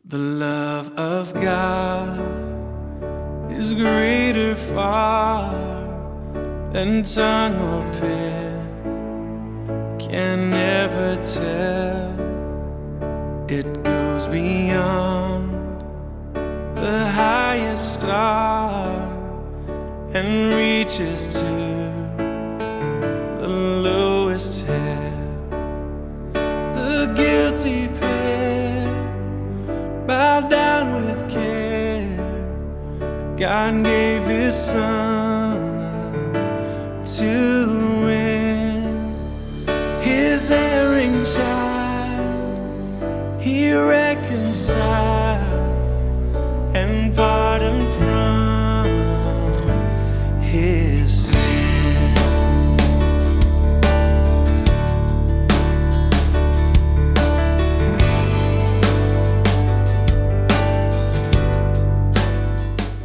The love of God is greater far than tongue or pen can never tell. It goes beyond the highest star and reaches to the lowest hell. The guilty pair bow down with care. God gave His Son to win His erring child. He reconciled and pardoned from His sin.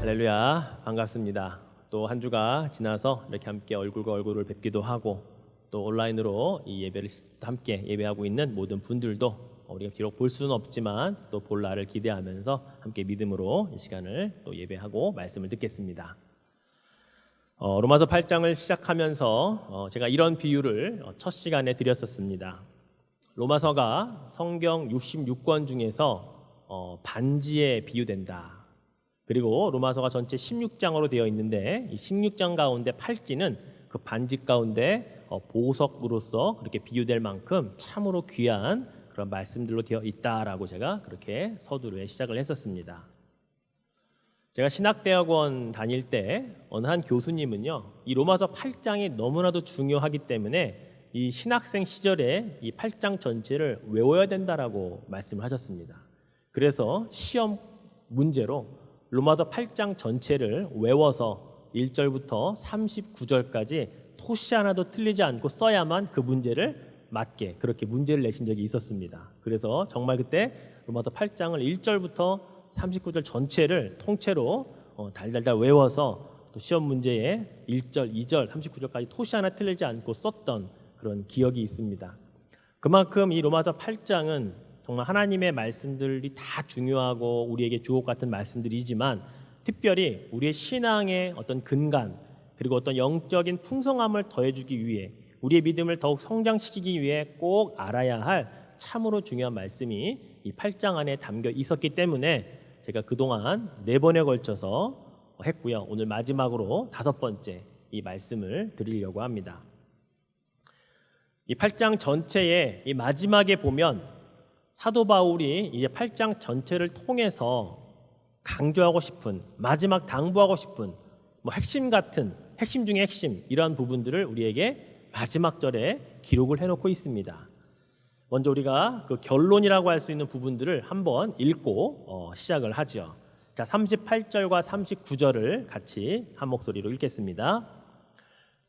할렐루야, 반갑습니다. 또 한 주가 지나서 이렇게 함께 얼굴과 얼굴을 뵙기도 하고 또 온라인으로 이 예배를 함께 예배하고 있는 모든 분들도 우리가 비록 볼 수는 없지만 또 볼 날을 기대하면서 함께 믿음으로 이 시간을 또 예배하고 말씀을 듣겠습니다. 로마서 8장을 시작하면서 제가 이런 비유를 첫 시간에 드렸었습니다. 로마서가 성경 66권 중에서 반지에 비유된다. 그리고 로마서가 전체 16장으로 되어 있는데 이 16장 가운데 팔찌는 그 반지 가운데 보석으로서 그렇게 비유될 만큼 참으로 귀한 그런 말씀들로 되어 있다라고 제가 그렇게 서두에 시작을 했었습니다. 제가 신학대학원 다닐 때 어느 한 교수님은요, 이 로마서 8장이 너무나도 중요하기 때문에 이 신학생 시절에 이 8장 전체를 외워야 된다라고 말씀을 하셨습니다. 그래서 시험 문제로 로마서 8장 전체를 외워서 1절부터 39절까지 토시 하나도 틀리지 않고 써야만 그 문제를 맞게 그렇게 문제를 내신 적이 있었습니다. 그래서 정말 그때 로마서 8장을 1절부터 39절 전체를 통째로 달달달 외워서 또 시험 문제에 1절, 2절, 39절까지 토시 하나 틀리지 않고 썼던 그런 기억이 있습니다. 그만큼 이 로마서 8장은 정말 하나님의 말씀들이 다 중요하고 우리에게 주옥 같은 말씀들이지만 특별히 우리의 신앙의 어떤 근간 그리고 어떤 영적인 풍성함을 더해주기 위해 우리의 믿음을 더욱 성장시키기 위해 꼭 알아야 할 참으로 중요한 말씀이 이 8장 안에 담겨 있었기 때문에 제가 그동안 4번에 걸쳐서 했고요. 오늘 마지막으로 5번째 이 말씀을 드리려고 합니다. 이 8장 전체의 이 마지막에 보면 사도 바울이 이제 8장 전체를 통해서 강조하고 싶은 마지막 당부하고 싶은 핵심 같은 핵심 중의 핵심 이러한 부분들을 우리에게 마지막 절에 기록을 해놓고 있습니다. 먼저 우리가 그 결론이라고 할 수 있는 부분들을 한번 읽고 시작을 하죠. 자, 38절과 39절을 같이 한 목소리로 읽겠습니다.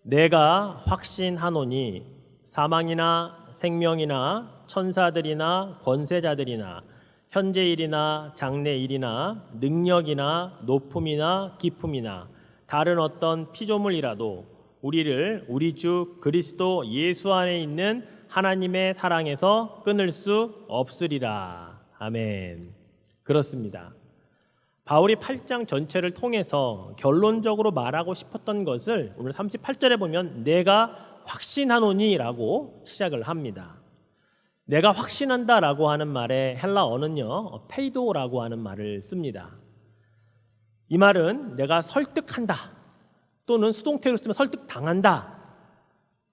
내가 확신하노니 사망이나 생명이나 천사들이나 권세자들이나 현재일이나 장래일이나 능력이나 높음이나 깊음이나 다른 어떤 피조물이라도 우리를 우리 주 그리스도 예수 안에 있는 하나님의 사랑에서 끊을 수 없으리라. 아멘. 그렇습니다. 바울이 8장 전체를 통해서 결론적으로 말하고 싶었던 것을 오늘 38절에 보면 내가 확신하노니 라고 시작을 합니다. 내가 확신한다 라고 하는 말의 헬라어는요, 페이도라고 하는 말을 씁니다. 이 말은 내가 설득한다 또는 수동태로 쓰면 설득당한다,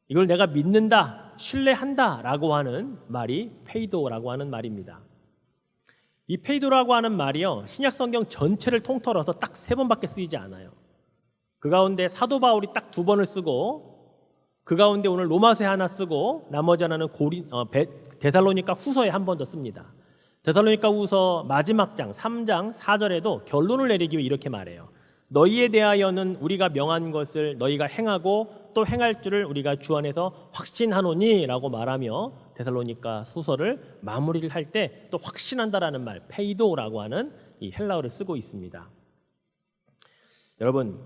이걸 내가 믿는다, 신뢰한다 라고 하는 말이 페이도라고 하는 말입니다. 이 페이도라고 하는 말이요, 신약성경 전체를 통틀어서 딱 3번밖에 쓰이지 않아요. 그 가운데 사도 바울이 딱 2번을 쓰고 그 가운데 오늘 로마서에 하나 쓰고 나머지 하나는 데살로니가 후서에 한 번 더 씁니다. 데살로니가 후서 마지막 장 3장 4절에도 결론을 내리기 위해 이렇게 말해요. 너희에 대하여는 우리가 명한 것을 너희가 행하고 또 행할 줄을 우리가 주 안에서 확신하노니 라고 말하며 데살로니가 후서를 마무리를 할 때 또 확신한다라는 말 페이도라고 하는 이 헬라어를 쓰고 있습니다. 여러분,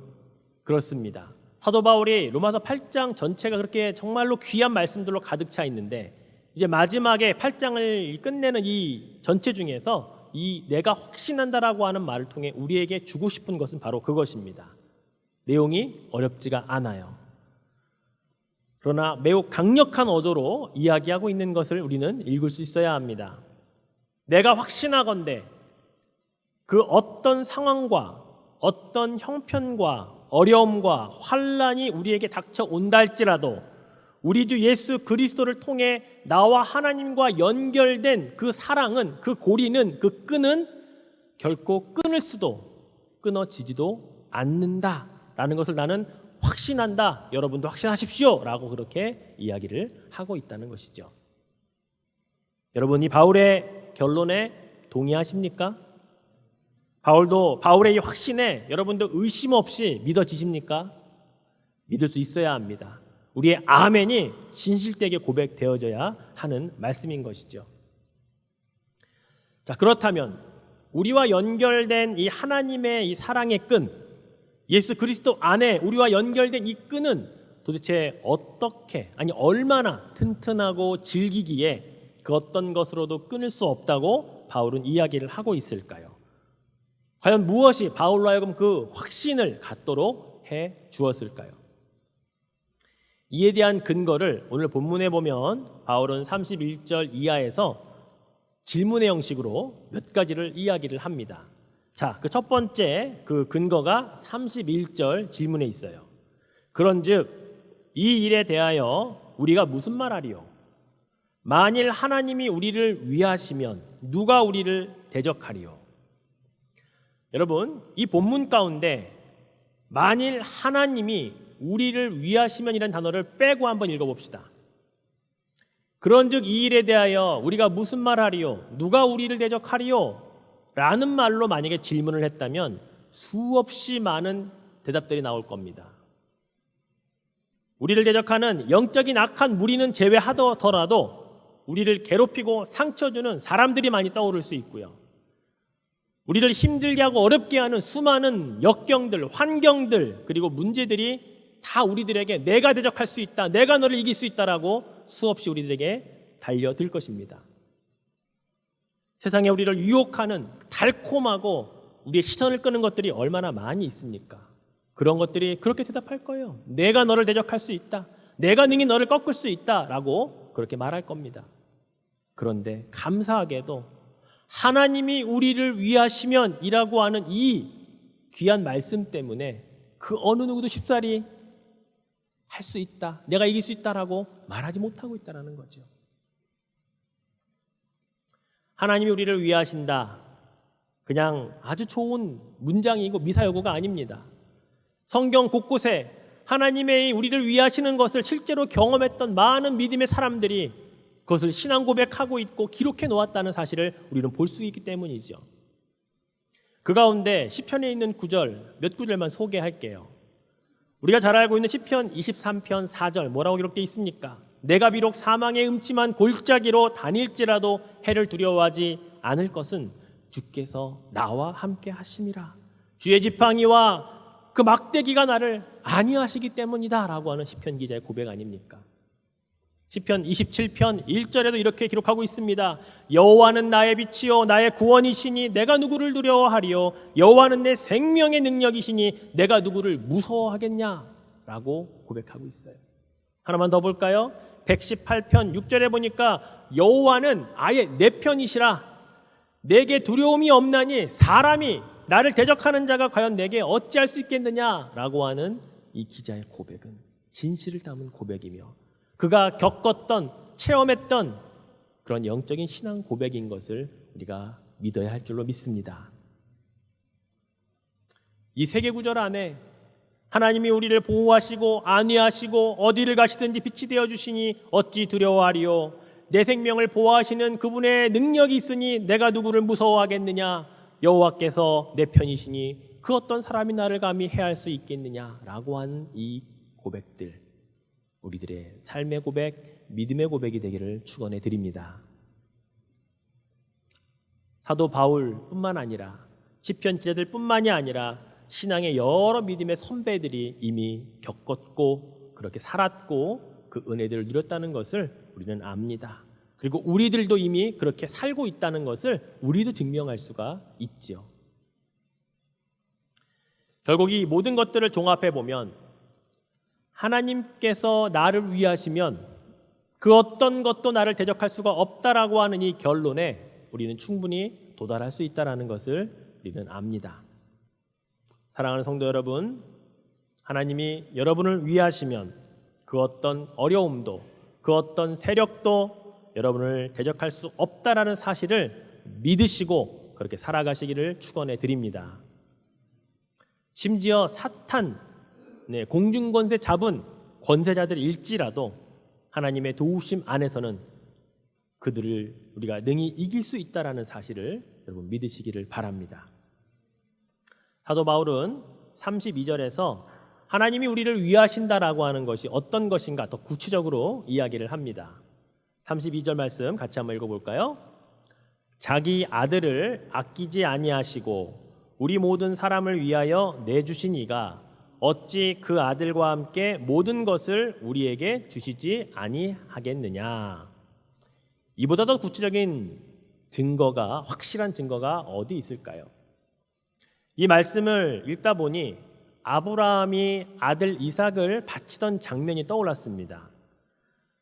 그렇습니다. 사도 바울이 로마서 8장 전체가 그렇게 정말로 귀한 말씀들로 가득 차 있는데 이제 마지막에 8장을 끝내는 이 전체 중에서 이 내가 확신한다라고 하는 말을 통해 우리에게 주고 싶은 것은 바로 그것입니다. 내용이 어렵지가 않아요. 그러나 매우 강력한 어조로 이야기하고 있는 것을 우리는 읽을 수 있어야 합니다. 내가 확신하건대 그 어떤 상황과 어떤 형편과 어려움과 환난이 우리에게 닥쳐온다 할지라도 우리 주 예수 그리스도를 통해 나와 하나님과 연결된 그 사랑은, 그 고리는, 그 끈은 결코 끊을 수도 끊어지지도 않는다라는 것을 나는 확신한다. 여러분도 확신하십시오 라고 그렇게 이야기를 하고 있다는 것이죠. 여러분, 이 바울의 결론에 동의하십니까? 바울의 이 확신에 여러분도 의심 없이 믿어지십니까? 믿을 수 있어야 합니다. 우리의 아멘이 진실되게 고백되어져야 하는 말씀인 것이죠. 자, 그렇다면 우리와 연결된 이 하나님의 이 사랑의 끈, 예수 그리스도 안에 우리와 연결된 이 끈은 도대체 어떻게, 아니 얼마나 튼튼하고 질기기에 그 어떤 것으로도 끊을 수 없다고 바울은 이야기를 하고 있을까요? 과연 무엇이 바울로 하여금 그 확신을 갖도록 해 주었을까요? 이에 대한 근거를 오늘 본문에 보면 바울은 31절 이하에서 질문의 형식으로 몇 가지를 이야기를 합니다. 자, 그 첫 번째 그 근거가 31절 질문에 있어요. 그런즉 이 일에 대하여 우리가 무슨 말하리요? 만일 하나님이 우리를 위하시면 누가 우리를 대적하리요? 여러분, 이 본문 가운데 만일 하나님이 우리를 위하시면이라는 단어를 빼고 한번 읽어봅시다. 그런즉 이 일에 대하여 우리가 무슨 말하리요? 누가 우리를 대적하리요? 라는 말로 만약에 질문을 했다면 수없이 많은 대답들이 나올 겁니다. 우리를 대적하는 영적인 악한 무리는 제외하더라도 우리를 괴롭히고 상처 주는 사람들이 많이 떠오를 수 있고요. 우리를 힘들게 하고 어렵게 하는 수많은 역경들, 환경들, 그리고 문제들이 다 우리들에게 내가 대적할 수 있다, 내가 너를 이길 수 있다라고 수없이 우리들에게 달려들 것입니다. 세상에 우리를 유혹하는 달콤하고 우리의 시선을 끄는 것들이 얼마나 많이 있습니까? 그런 것들이 그렇게 대답할 거예요. 내가 너를 대적할 수 있다, 내가 능히 너를 꺾을 수 있다라고 그렇게 말할 겁니다. 그런데 감사하게도 하나님이 우리를 위하시면 이라고 하는 이 귀한 말씀 때문에 그 어느 누구도 쉽사리 할 수 있다, 내가 이길 수 있다라고 말하지 못하고 있다는 거죠. 하나님이 우리를 위하신다, 그냥 아주 좋은 문장이고 미사여구가 아닙니다. 성경 곳곳에 하나님의 우리를 위하시는 것을 실제로 경험했던 많은 믿음의 사람들이 그것을 신앙 고백하고 있고 기록해 놓았다는 사실을 우리는 볼 수 있기 때문이죠. 그 가운데 시편에 있는 구절, 몇 구절만 소개할게요. 우리가 잘 알고 있는 시편 23편 4절 뭐라고 기록되어 있습니까? 내가 비록 사망의 음침한 골짜기로 다닐지라도 해를 두려워하지 않을 것은 주께서 나와 함께 하심이라. 주의 지팡이와 그 막대기가 나를 안위하시기 때문이다 라고 하는 시편 기자의 고백 아닙니까? 시편 27편 1절에도 이렇게 기록하고 있습니다. 여호와는 나의 빛이요 나의 구원이시니 내가 누구를 두려워하리요? 여호와는 내 생명의 능력이시니 내가 누구를 무서워하겠냐? 라고 고백하고 있어요. 하나만 더 볼까요? 118편 6절에 보니까 여호와는 아예 내 편이시라. 내게 두려움이 없나니 사람이 나를 대적하는 자가 과연 내게 어찌할 수 있겠느냐? 라고 하는 이 기자의 고백은 진실을 담은 고백이며 그가 겪었던, 체험했던 그런 영적인 신앙 고백인 것을 우리가 믿어야 할 줄로 믿습니다. 이 세계 구절 안에 하나님이 우리를 보호하시고 안위하시고 어디를 가시든지 빛이 되어주시니 어찌 두려워하리요? 내 생명을 보호하시는 그분의 능력이 있으니 내가 누구를 무서워하겠느냐? 여호와께서 내 편이시니 그 어떤 사람이 나를 감히 해할 수 있겠느냐라고 하는 이 고백들, 우리들의 삶의 고백, 믿음의 고백이 되기를 축원해 드립니다. 사도 바울뿐만 아니라 시편 기자들 뿐만이 아니라 신앙의 여러 믿음의 선배들이 이미 겪었고 그렇게 살았고 그 은혜들을 누렸다는 것을 우리는 압니다. 그리고 우리들도 이미 그렇게 살고 있다는 것을 우리도 증명할 수가 있지요. 결국 이 모든 것들을 종합해 보면 하나님께서 나를 위하시면 그 어떤 것도 나를 대적할 수가 없다라고 하는 이 결론에 우리는 충분히 도달할 수 있다는 것을 우리는 압니다. 사랑하는 성도 여러분, 하나님이 여러분을 위하시면 그 어떤 어려움도 그 어떤 세력도 여러분을 대적할 수 없다라는 사실을 믿으시고 그렇게 살아가시기를 축원해 드립니다. 심지어 사탄, 공중권세 잡은 권세자들일지라도 하나님의 도우심 안에서는 그들을 우리가 능히 이길 수 있다라는 사실을 여러분 믿으시기를 바랍니다. 사도 바울은 32절에서 하나님이 우리를 위하신다라고 하는 것이 어떤 것인가 더 구체적으로 이야기를 합니다. 32절 말씀 같이 한번 읽어볼까요? 자기 아들을 아끼지 아니하시고 우리 모든 사람을 위하여 내주신 이가 어찌 그 아들과 함께 모든 것을 우리에게 주시지 아니하겠느냐. 이보다 더 구체적인 증거가, 확실한 증거가 어디 있을까요? 이 말씀을 읽다 보니 아브라함이 아들 이삭을 바치던 장면이 떠올랐습니다.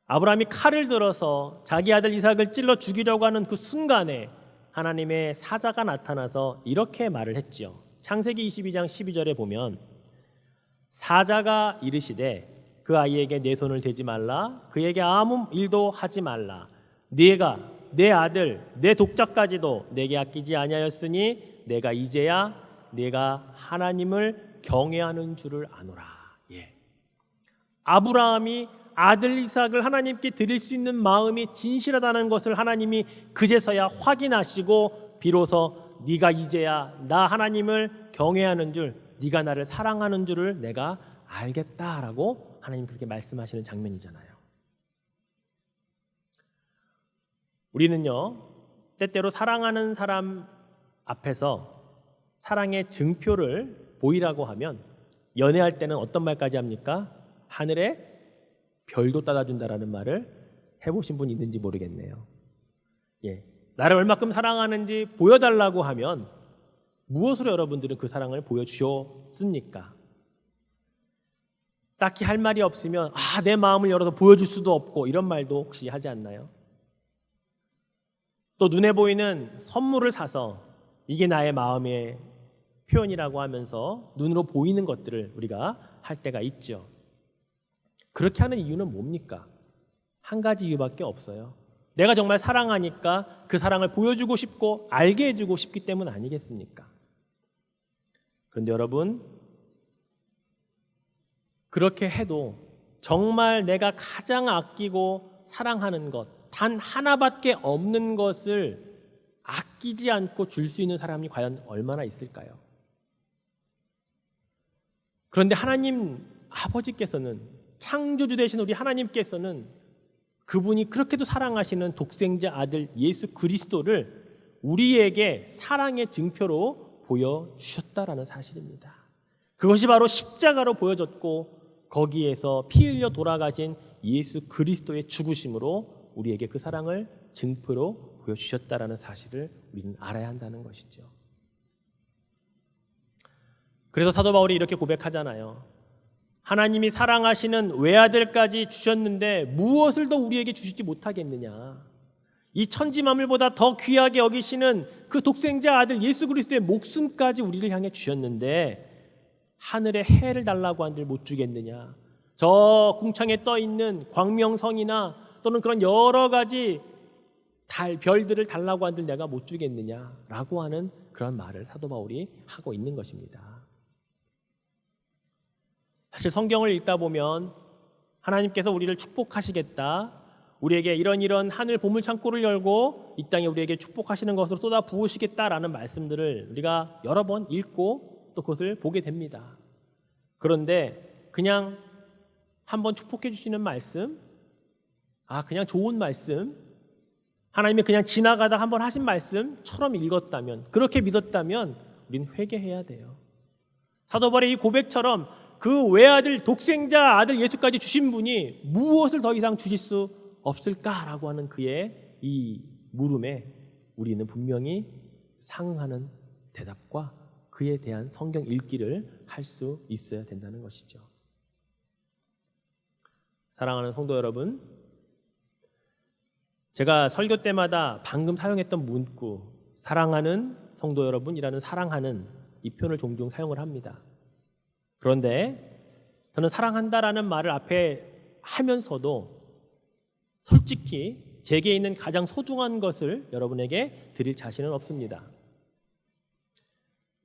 아브라함이 칼을 들어서 자기 아들 이삭을 찔러 죽이려고 하는 그 순간에 하나님의 사자가 나타나서 이렇게 말을 했지요. 창세기 22장 12절에 보면 사자가 이르시되 그 아이에게 내 손을 대지 말라, 그에게 아무 일도 하지 말라. 네가 내 아들 내 독자까지도 내게 아끼지 아니하였으니 내가 이제야 내가 하나님을 경외하는 줄을 아노라. 아브라함이 아들 이삭을 하나님께 드릴 수 있는 마음이 진실하다는 것을 하나님이 그제서야 확인하시고 비로소 네가 이제야 나 하나님을 경외하는 줄, 네가 나를 사랑하는 줄을 내가 알겠다라고 하나님 그렇게 말씀하시는 장면이잖아요. 우리는요, 때때로 사랑하는 사람 앞에서 사랑의 증표를 보이라고 하면 연애할 때는 어떤 말까지 합니까? 하늘에 별도 따다준다라는 말을 해보신 분 있는지 모르겠네요. 나를 얼마큼 사랑하는지 보여달라고 하면 무엇으로 여러분들은 그 사랑을 보여주셨습니까? 딱히 할 말이 없으면 내 마음을 열어서 보여줄 수도 없고 이런 말도 혹시 하지 않나요? 또 눈에 보이는 선물을 사서 이게 나의 마음의 표현이라고 하면서 눈으로 보이는 것들을 우리가 할 때가 있죠. 그렇게 하는 이유는 뭡니까? 한 가지 이유밖에 없어요. 내가 정말 사랑하니까 그 사랑을 보여주고 싶고 알게 해주고 싶기 때문 아니겠습니까? 그런데 여러분, 그렇게 해도 정말 내가 가장 아끼고 사랑하는 것, 단 하나밖에 없는 것을 아끼지 않고 줄 수 있는 사람이 과연 얼마나 있을까요? 그런데 하나님 아버지께서는, 창조주 되신 우리 하나님께서는 그분이 그렇게도 사랑하시는 독생자 아들 예수 그리스도를 우리에게 사랑의 증표로 보여주셨다라는 사실입니다. 그것이 바로 십자가로 보여졌고 거기에서 피 흘려 돌아가신 예수 그리스도의 죽으심으로 우리에게 그 사랑을 증표로 보여주셨다라는 사실을 우리는 알아야 한다는 것이죠. 그래서 사도 바울이 이렇게 고백하잖아요. 하나님이 사랑하시는 외아들까지 주셨는데 무엇을 더 우리에게 주시지 못하겠느냐. 이 천지만물보다 더 귀하게 여기시는 그 독생자 아들 예수 그리스도의 목숨까지 우리를 향해 주셨는데 하늘에 해를 달라고 한들 못 주겠느냐. 저 궁창에 떠 있는 광명성이나 또는 그런 여러 가지 별들을 달라고 한들 내가 못 주겠느냐라고 하는 그런 말을 사도 바울이 하고 있는 것입니다. 사실 성경을 읽다 보면 하나님께서 우리를 축복하시겠다, 우리에게 이런 하늘 보물 창고를 열고 이 땅에 우리에게 축복하시는 것으로 쏟아 부으시겠다라는 말씀들을 우리가 여러 번 읽고 또 그것을 보게 됩니다. 그런데 그냥 한번 축복해 주시는 말씀, 그냥 좋은 말씀, 하나님이 그냥 지나가다 한번 하신 말씀처럼 읽었다면, 그렇게 믿었다면 우리는 회개해야 돼요. 사도 바울의 이 고백처럼 그 외아들 독생자 아들 예수까지 주신 분이 무엇을 더 이상 주실 수 없을까라고 하는 그의 이 물음에 우리는 분명히 상응하는 대답과 그에 대한 성경 읽기를 할 수 있어야 된다는 것이죠. 사랑하는 성도 여러분, 제가 설교 때마다 방금 사용했던 문구 사랑하는 성도 여러분이라는 사랑하는 이 표현을 종종 사용을 합니다. 그런데 저는 사랑한다라는 말을 앞에 하면서도 솔직히 제게 있는 가장 소중한 것을 여러분에게 드릴 자신은 없습니다.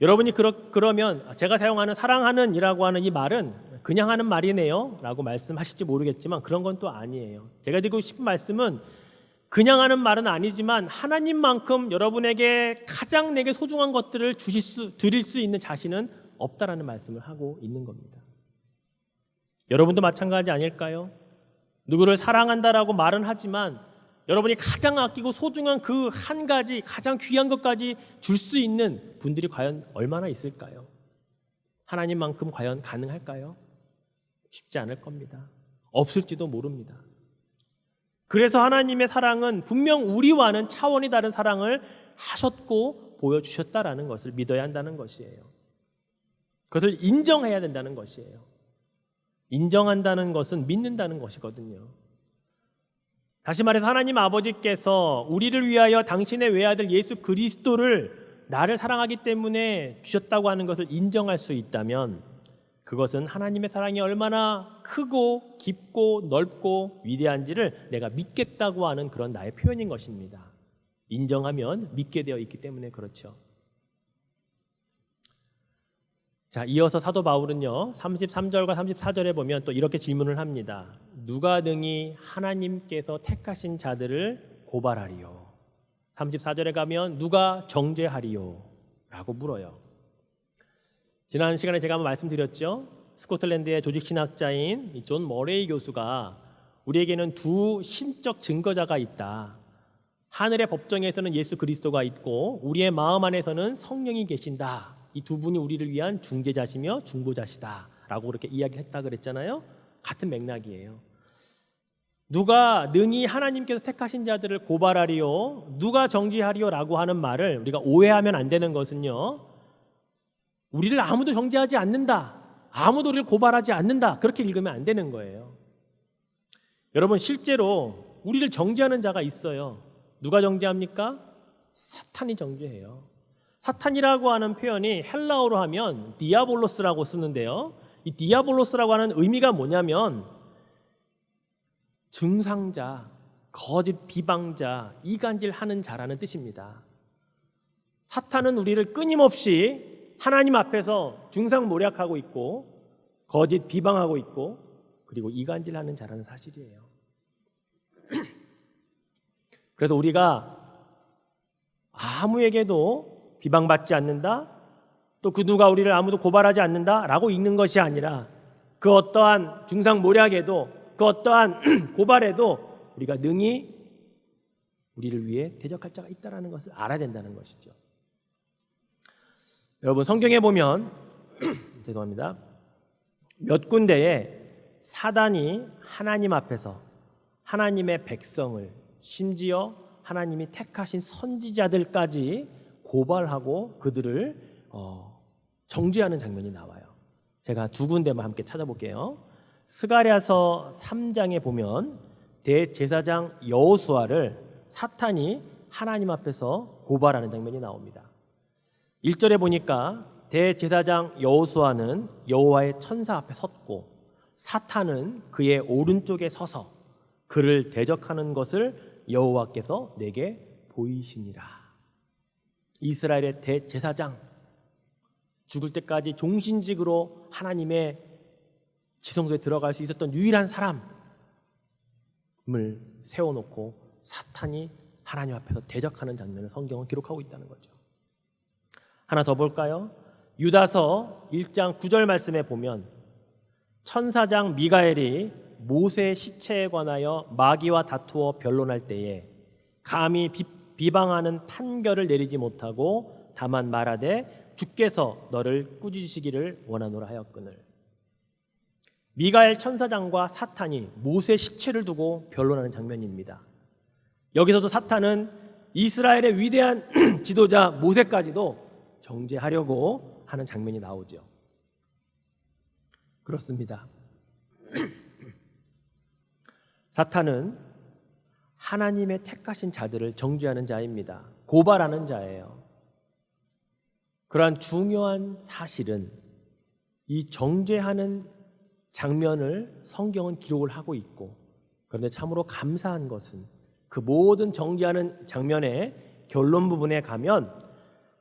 여러분이 그러면 제가 사용하는 사랑하는 이라고 하는 이 말은 그냥 하는 말이네요 라고 말씀하실지 모르겠지만 그런 건 또 아니에요. 제가 드리고 싶은 말씀은 그냥 하는 말은 아니지만 하나님만큼 여러분에게 가장 내게 소중한 것들을 드릴 수 있는 자신은 없다라는 말씀을 하고 있는 겁니다. 여러분도 마찬가지 아닐까요? 누구를 사랑한다라고 말은 하지만 여러분이 가장 아끼고 소중한 그 한 가지 가장 귀한 것까지 줄 수 있는 분들이 과연 얼마나 있을까요? 하나님만큼 과연 가능할까요? 쉽지 않을 겁니다. 없을지도 모릅니다. 그래서 하나님의 사랑은 분명 우리와는 차원이 다른 사랑을 하셨고 보여주셨다라는 것을 믿어야 한다는 것이에요. 그것을 인정해야 된다는 것이에요. 인정한다는 것은 믿는다는 것이거든요. 다시 말해서 하나님 아버지께서 우리를 위하여 당신의 외아들 예수 그리스도를 나를 사랑하기 때문에 주셨다고 하는 것을 인정할 수 있다면 그것은 하나님의 사랑이 얼마나 크고 깊고 넓고 위대한지를 내가 믿겠다고 하는 그런 나의 표현인 것입니다. 인정하면 믿게 되어 있기 때문에 그렇죠. 자, 이어서 사도 바울은요 33절과 34절에 보면 또 이렇게 질문을 합니다. 누가 능히 하나님께서 택하신 자들을 고발하리요? 34절에 가면 누가 정죄하리요? 라고 물어요. 지난 시간에 제가 한번 말씀드렸죠. 스코틀랜드의 조직신학자인 존 머레이 교수가 우리에게는 두 신적 증거자가 있다. 하늘의 법정에서는 예수 그리스도가 있고 우리의 마음 안에서는 성령이 계신다. 이 두 분이 우리를 위한 중재자시며 중보자시다 라고 그렇게 이야기했다 그랬잖아요. 같은 맥락이에요. 누가 능히 하나님께서 택하신 자들을 고발하리요 누가 정죄하리요 라고 하는 말을 우리가 오해하면 안 되는 것은요, 우리를 아무도 정죄하지 않는다, 아무도 우리를 고발하지 않는다, 그렇게 읽으면 안 되는 거예요. 여러분, 실제로 우리를 정죄하는 자가 있어요. 누가 정죄합니까? 사탄이 정죄해요. 사탄이라고 하는 표현이 헬라어로 하면 디아볼로스라고 쓰는데요, 이 디아볼로스라고 하는 의미가 뭐냐면 증상자, 거짓 비방자, 이간질하는 자라는 뜻입니다. 사탄은 우리를 끊임없이 하나님 앞에서 중상모략하고 있고 거짓 비방하고 있고 그리고 이간질하는 자라는 사실이에요. 그래서 우리가 아무에게도 비방받지 않는다, 또 그 누가 우리를 아무도 고발하지 않는다라고 읽는 것이 아니라 그 어떠한 중상모략에도 그 어떠한 고발에도 우리가 능히 우리를 위해 대적할 자가 있다는 것을 알아야 된다는 것이죠. 여러분, 성경에 보면 죄송합니다. 몇 군데에 사단이 하나님 앞에서 하나님의 백성을, 심지어 하나님이 택하신 선지자들까지 고발하고 그들을 정죄하는 장면이 나와요. 제가 두 군데만 함께 찾아볼게요. 스가랴서 3장에 보면 대제사장 여호수아를 사탄이 하나님 앞에서 고발하는 장면이 나옵니다. 1절에 보니까 대제사장 여호수아는 여호와의 천사 앞에 섰고 사탄은 그의 오른쪽에 서서 그를 대적하는 것을 여호와께서 내게 보이시니라. 이스라엘의 대제사장, 죽을 때까지 종신직으로 하나님의 지성소에 들어갈 수 있었던 유일한 사람을 세워놓고 사탄이 하나님 앞에서 대적하는 장면을 성경은 기록하고 있다는 거죠. 하나 더 볼까요? 유다서 1장 9절 말씀에 보면 천사장 미가엘이 모세의 시체에 관하여 마귀와 다투어 변론할 때에 감히 비방하는 판결을 내리지 못하고 다만 말하되 주께서 너를 꾸짖으시기를 원하노라 하였거늘. 미가엘 천사장과 사탄이 모세 시체를 두고 변론하는 장면입니다. 여기서도 사탄은 이스라엘의 위대한 지도자 모세까지도 정죄하려고 하는 장면이 나오죠. 그렇습니다. 사탄은 하나님의 택하신 자들을 정죄하는 자입니다. 고발하는 자예요. 그러한 중요한 사실은 이 정죄하는 장면을 성경은 기록을 하고 있고, 그런데 참으로 감사한 것은 그 모든 정죄하는 장면의 결론 부분에 가면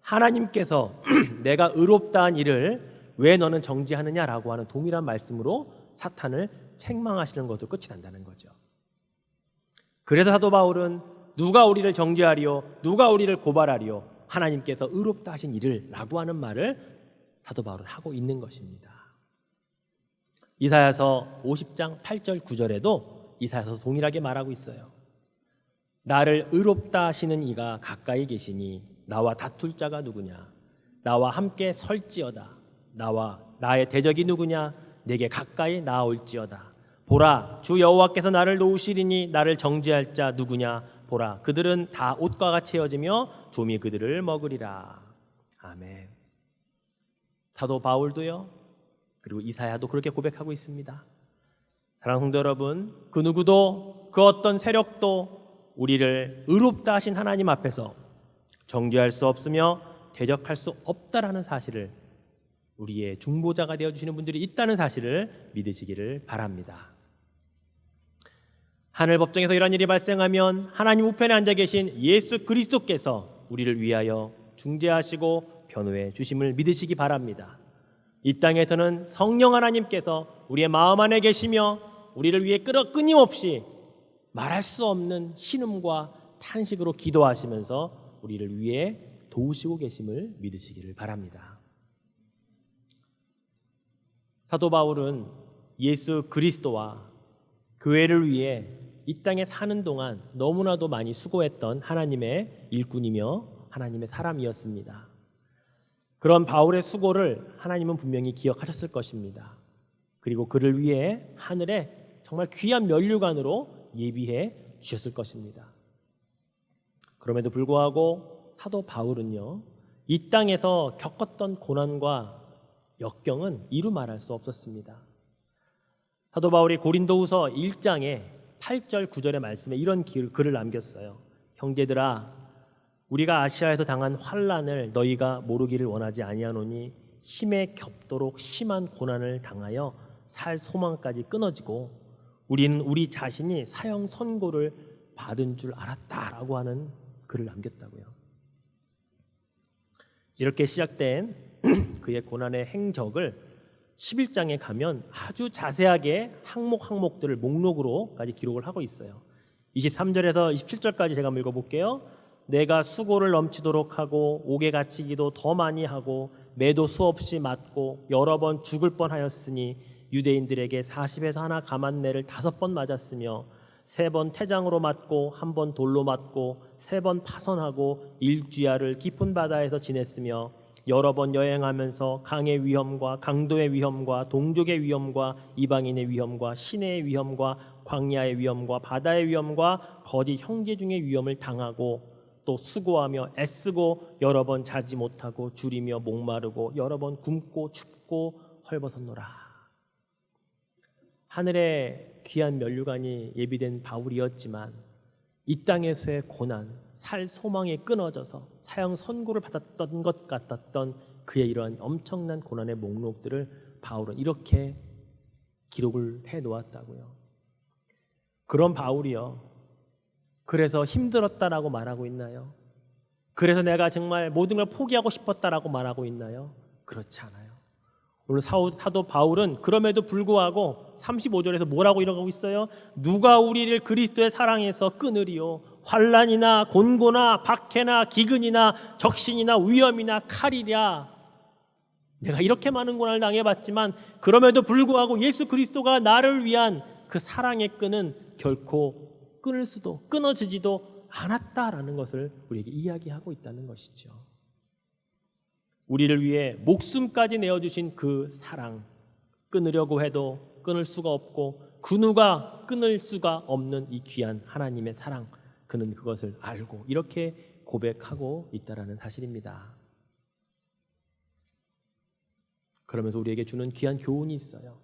하나님께서 내가 의롭다 한 일을 왜 너는 정죄하느냐라고 하는 동일한 말씀으로 사탄을 책망하시는 것도 끝이 난다는 거죠. 그래서 사도 바울은 누가 우리를 정죄하리요, 누가 우리를 고발하리요, 하나님께서 의롭다 하신 일을 라고 하는 말을 사도 바울은 하고 있는 것입니다. 이사야서 50장 8절 9절에도 이사야서 동일하게 말하고 있어요. 나를 의롭다 하시는 이가 가까이 계시니 나와 다툴 자가 누구냐, 나와 함께 설지어다. 나의 대적이 누구냐, 내게 가까이 나아올지어다. 보라, 주 여호와께서 나를 놓으시리니 나를 정죄할 자 누구냐, 보라, 그들은 다 옷과 같이 헤어지며 좀이 그들을 먹으리라. 아멘. 사도 바울도요, 그리고 이사야도 그렇게 고백하고 있습니다. 사랑하는 성도 여러분, 그 누구도 그 어떤 세력도 우리를 의롭다 하신 하나님 앞에서 정죄할 수 없으며 대적할 수 없다라는 사실을, 우리의 중보자가 되어주시는 분들이 있다는 사실을 믿으시기를 바랍니다. 하늘 법정에서 이런 일이 발생하면 하나님 우편에 앉아 계신 예수 그리스도께서 우리를 위하여 중재하시고 변호해 주심을 믿으시기 바랍니다. 이 땅에서는 성령 하나님께서 우리의 마음 안에 계시며 우리를 위해 끊임없이 말할 수 없는 신음과 탄식으로 기도하시면서 우리를 위해 도우시고 계심을 믿으시기를 바랍니다. 사도 바울은 예수 그리스도와 교회를 위해 이 땅에 사는 동안 너무나도 많이 수고했던 하나님의 일꾼이며 하나님의 사람이었습니다. 그런 바울의 수고를 하나님은 분명히 기억하셨을 것입니다. 그리고 그를 위해 하늘에 정말 귀한 면류관으로 예비해 주셨을 것입니다. 그럼에도 불구하고 사도 바울은요, 이 땅에서 겪었던 고난과 역경은 이루 말할 수 없었습니다. 사도 바울이 고린도후서 1장에 8절 9절의 말씀에 이런 글을 남겼어요. 형제들아, 우리가 아시아에서 당한 환난을 너희가 모르기를 원하지 아니하노니 힘에 겹도록 심한 고난을 당하여 살 소망까지 끊어지고 우리는 우리 자신이 사형 선고를 받은 줄 알았다라고 하는 글을 남겼다고요. 이렇게 시작된 그의 고난의 행적을 11장에 가면 아주 자세하게 항목들을 목록으로까지 기록을 하고 있어요. 23절에서 27절까지 제가 한번 읽어볼게요. 내가 수고를 넘치도록 하고 옥에 갇히기도 더 많이 하고 매도 수없이 맞고 여러 번 죽을 뻔하였으니 유대인들에게 40에서 하나 감한매를 5번 맞았으며 3번 태장으로 맞고 1번 돌로 맞고 3번 파선하고 일주야를 깊은 바다에서 지냈으며 여러 번 여행하면서 강의 위험과 강도의 위험과 동족의 위험과 이방인의 위험과 시내의 위험과 광야의 위험과 바다의 위험과 거짓 형제 중의 위험을 당하고 또 수고하며 애쓰고 여러 번 자지 못하고 줄이며 목마르고 여러 번 굶고 춥고 헐벗었노라. 하늘의 귀한 면류관이 예비된 바울이었지만 이 땅에서의 고난, 살 소망이 끊어져서 사형 선고를 받았던 것 같았던 그의 이러한 엄청난 고난의 목록들을 바울은 이렇게 기록을 해놓았다고요. 그런 바울이요, 그래서 힘들었다라고 말하고 있나요? 그래서 내가 정말 모든 걸 포기하고 싶었다라고 말하고 있나요? 그렇지 않아요. 오늘 사도 바울은 그럼에도 불구하고 35절에서 뭐라고 이러고 있어요? 누가 우리를 그리스도의 사랑에서 끊으리요? 환난이나 곤고나 박해나 기근이나 적신이나 위험이나 칼이랴. 내가 이렇게 많은 고난을 당해봤지만 그럼에도 불구하고 예수 그리스도가 나를 위한 그 사랑의 끈은 결코 끊어지지도 않았다라는 것을 우리에게 이야기하고 있다는 것이죠. 우리를 위해 목숨까지 내어주신 그 사랑, 끊으려고 해도 끊을 수가 없고 그 누가 끊을 수가 없는 이 귀한 하나님의 사랑, 그 그는 그것을 알고 이렇게 고백하고 있다라는 사실입니다. 그러면서 우리에게 주는 귀한 교훈이 있어요.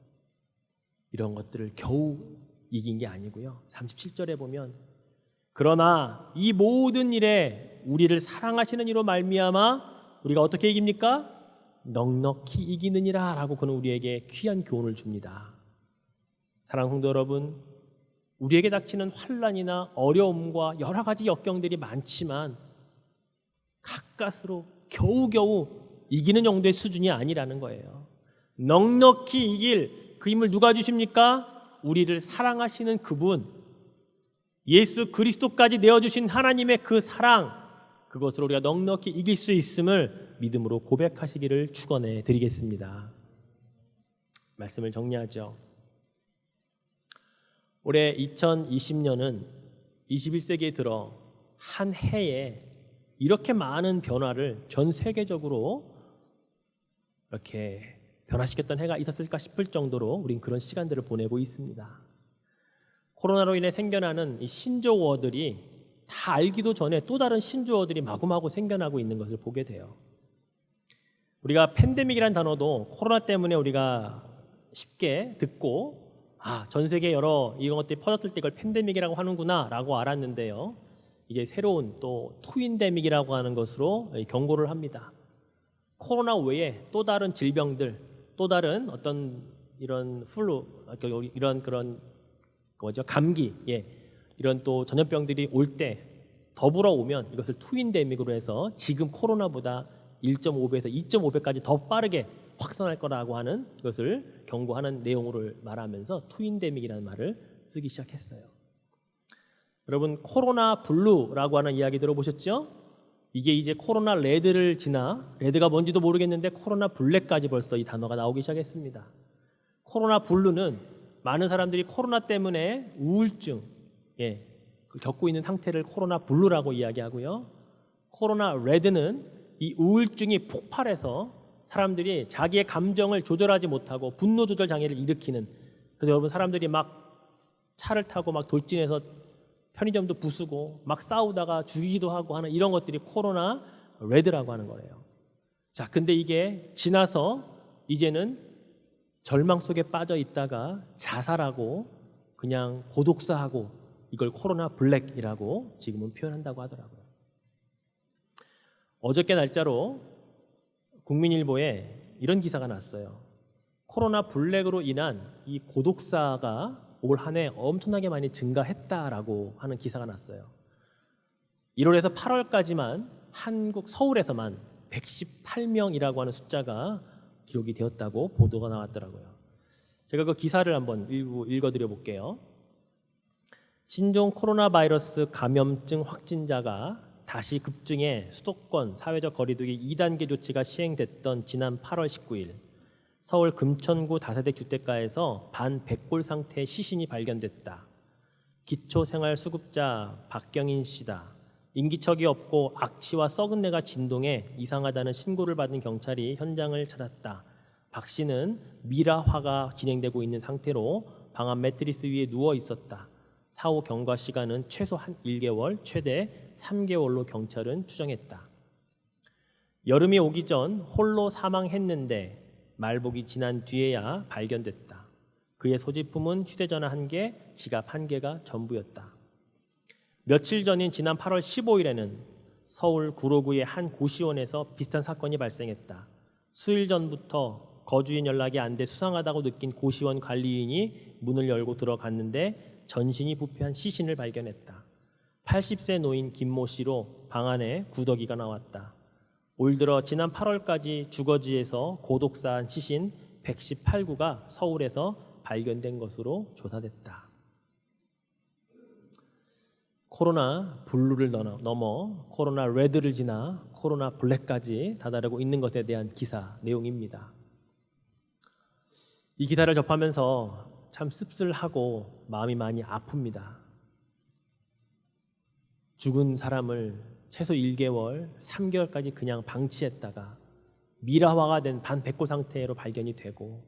이런 것들을 겨우 이긴 게 아니고요. 37절에 보면 그러나 이 모든 일에 우리를 사랑하시는 이로 말미암아 우리가 어떻게 이깁니까? 넉넉히 이기느니라 라고 그는 우리에게 귀한 교훈을 줍니다. 사랑하는 성도 여러분, 우리에게 닥치는 환난이나 어려움과 여러 가지 역경들이 많지만 가까스로 겨우겨우 이기는 정도의 수준이 아니라는 거예요. 넉넉히 이길 그 힘을 누가 주십니까? 우리를 사랑하시는 그분, 예수 그리스도까지 내어주신 하나님의 그 사랑, 그것으로 우리가 넉넉히 이길 수 있음을 믿음으로 고백하시기를 축원해 드리겠습니다. 말씀을 정리하죠. 올해 2020년은 21세기에 들어 한 해에 이렇게 많은 변화를 전 세계적으로 이렇게 변화시켰던 해가 있었을까 싶을 정도로 우린 그런 시간들을 보내고 있습니다. 코로나로 인해 생겨나는 이 신조어들이 다 알기도 전에 또 다른 신조어들이 마구마구 생겨나고 있는 것을 보게 돼요. 우리가 팬데믹이라는 단어도 코로나 때문에 우리가 쉽게 듣고 전 세계 여러 이런 것들이 퍼졌을 때 이걸 팬데믹이라고 하는구나 라고 알았는데요. 이제 새로운 또 트윈데믹이라고 하는 것으로 경고를 합니다. 코로나 외에 또 다른 질병들, 또 다른 어떤 이런 플루, 이런 그런 감기, 이런 또 전염병들이 올 때 더불어 오면 이것을 트윈데믹으로 해서 지금 코로나보다 1.5배에서 2.5배까지 더 빠르게 확산할 거라고 하는 이것을 경고하는 내용을 말하면서 트윈데믹이라는 말을 쓰기 시작했어요. 여러분, 코로나 블루라고 하는 이야기 들어보셨죠? 이게 이제 코로나 레드를 지나, 레드가 뭔지도 모르겠는데 코로나 블랙까지 벌써 이 단어가 나오기 시작했습니다. 코로나 블루는 많은 사람들이 코로나 때문에 우울증, 겪고 있는 상태를 코로나 블루라고 이야기하고요. 코로나 레드는 이 우울증이 폭발해서 사람들이 자기의 감정을 조절하지 못하고 분노 조절 장애를 일으키는, 그래서 여러분 사람들이 막 차를 타고 막 돌진해서 편의점도 부수고 막 싸우다가 죽이기도 하고 하는 이런 것들이 코로나 레드라고 하는 거예요. 자, 근데 이게 지나서 이제는 절망 속에 빠져 있다가 자살하고 그냥 고독사하고 이걸 코로나 블랙이라고 지금은 표현한다고 하더라고요. 어저께 날짜로 국민일보에 이런 기사가 났어요. 코로나 블랙으로 인한 이 고독사가 올 한 해 엄청나게 많이 증가했다라고 하는 기사가 났어요. 1월에서 8월까지만 한국 서울에서만 118명이라고 하는 숫자가 기록이 되었다고 보도가 나왔더라고요. 제가 그 기사를 한번 일부 읽어드려 볼게요. 신종 코로나 바이러스 감염증 확진자가 다시 급증해 수도권 사회적 거리두기 2단계 조치가 시행됐던 지난 8월 19일 서울 금천구 다세대 주택가에서 반백골 상태의 시신이 발견됐다. 기초생활수급자 박경인 씨다. 인기척이 없고 악취와 썩은 내가 진동해 이상하다는 신고를 받은 경찰이 현장을 찾았다. 박 씨는 미라화가 진행되고 있는 상태로 방 안 매트리스 위에 누워 있었다. 사후 경과 시간은 최소 한 1개월, 최대 3개월로 경찰은 추정했다. 여름이 오기 전 홀로 사망했는데 말복이 지난 뒤에야 발견됐다. 그의 소지품은 휴대전화 1개, 지갑 1개가 전부였다. 며칠 전인 지난 8월 15일에는 서울 구로구의 한 고시원에서 비슷한 사건이 발생했다. 수일 전부터 거주인 연락이 안 돼 수상하다고 느낀 고시원 관리인이 문을 열고 들어갔는데 전신이 부패한 시신을 발견했다. 80세 노인 김모 씨로 방 안에 구더기가 나왔다. 올 들어 지난 8월까지 주거지에서 고독사한 시신 118구가 서울에서 발견된 것으로 조사됐다. 코로나 블루를 넘어 코로나 레드를 지나 코로나 블랙까지 다다르고 있는 것에 대한 기사 내용입니다. 이 기사를 접하면서 참 씁쓸하고 마음이 많이 아픕니다. 죽은 사람을 최소 1개월, 3개월까지 그냥 방치했다가 미라화가 된 반백골 상태로 발견이 되고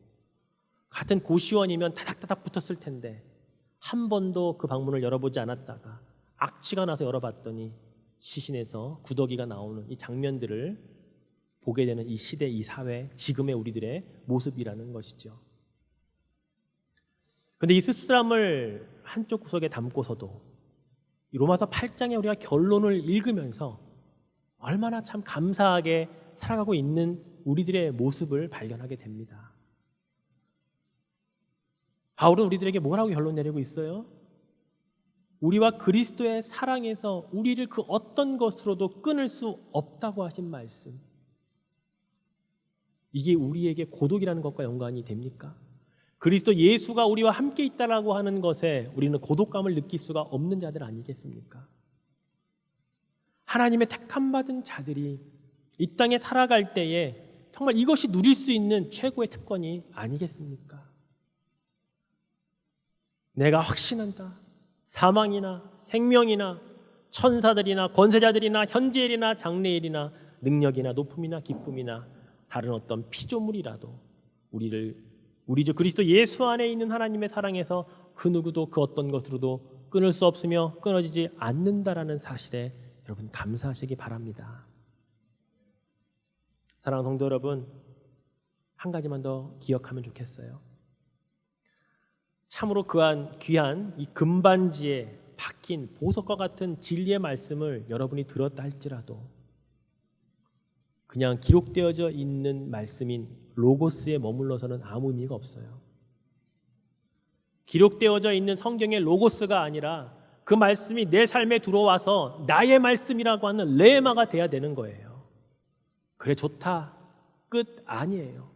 같은 고시원이면 타닥타닥 붙었을 텐데 한 번도 그 방문을 열어보지 않았다가 악취가 나서 열어봤더니 시신에서 구더기가 나오는 이 장면들을 보게 되는 이 시대, 이 사회, 지금의 우리들의 모습이라는 것이죠. 그런데 이 씁쓸함을 한쪽 구석에 담고서도 이 로마서 8장에 우리가 결론을 읽으면서 얼마나 참 감사하게 살아가고 있는 우리들의 모습을 발견하게 됩니다. 바울은 우리들에게 뭐라고 결론 내리고 있어요? 우리와 그리스도의 사랑에서 우리를 그 어떤 것으로도 끊을 수 없다고 하신 말씀. 이게 우리에게 고독이라는 것과 연관이 됩니까? 그리스도 예수가 우리와 함께 있다라고 하는 것에 우리는 고독감을 느낄 수가 없는 자들 아니겠습니까? 하나님의 택함받은 자들이 이 땅에 살아갈 때에 정말 이것이 누릴 수 있는 최고의 특권이 아니겠습니까? 내가 확신한다. 사망이나 생명이나 천사들이나 권세자들이나 현재일이나 장래일이나 능력이나 높음이나 기쁨이나 다른 어떤 피조물이라도 우리 주 그리스도 예수 안에 있는 하나님의 사랑에서 그 누구도 그 어떤 것으로도 끊을 수 없으며 끊어지지 않는다라는 사실에 여러분 감사하시기 바랍니다. 사랑하는 성도 여러분, 한 가지만 더 기억하면 좋겠어요. 참으로 귀한 이 금반지에 박힌 보석과 같은 진리의 말씀을 여러분이 들었다 할지라도 그냥 기록되어져 있는 말씀인 로고스에 머물러서는 아무 의미가 없어요. 기록되어져 있는 성경의 로고스가 아니라 그 말씀이 내 삶에 들어와서 나의 말씀이라고 하는 레마가 돼야 되는 거예요. 그래 좋다, 끝 아니에요.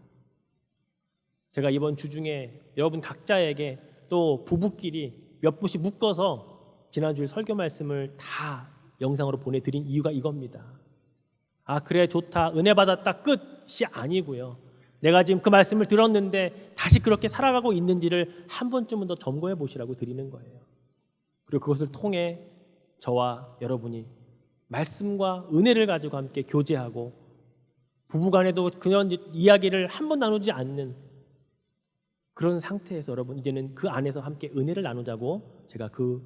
제가 이번 주 중에 여러분 각자에게 또 부부끼리 몇 분씩 묶어서 지난주에 설교 말씀을 다 영상으로 보내드린 이유가 이겁니다. 아 그래 좋다, 은혜 받았다, 끝이 아니고요. 내가 지금 그 말씀을 들었는데 다시 그렇게 살아가고 있는지를 한 번쯤은 더 점검해 보시라고 드리는 거예요. 그리고 그것을 통해 저와 여러분이 말씀과 은혜를 가지고 함께 교제하고 부부간에도 그런 이야기를 한 번 나누지 않는 그런 상태에서 여러분 이제는 그 안에서 함께 은혜를 나누자고 제가 그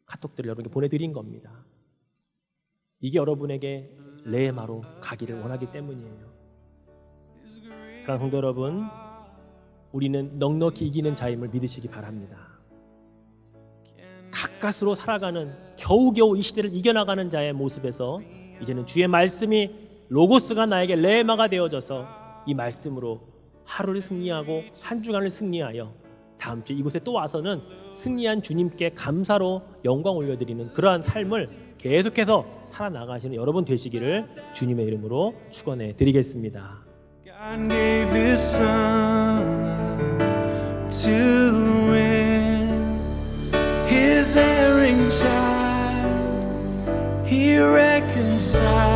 카톡들을 여러분께 보내드린 겁니다. 이게 여러분에게 레마로 가기를 원하기 때문이에요. 그러나 성도 여러분, 우리는 넉넉히 이기는 자임을 믿으시기 바랍니다. 가까스로 살아가는 겨우겨우 이 시대를 이겨나가는 자의 모습에서 이제는 주의 말씀이 로고스가 나에게 레마가 되어져서 이 말씀으로 하루를 승리하고 한 주간을 승리하여 다음 주 이곳에 또 와서는 승리한 주님께 감사로 영광 올려드리는 그러한 삶을 계속해서 살아나가시는 여러분 되시기를 주님의 이름으로 축원해 드리겠습니다. God gave His Son to win His erring child. He reconciled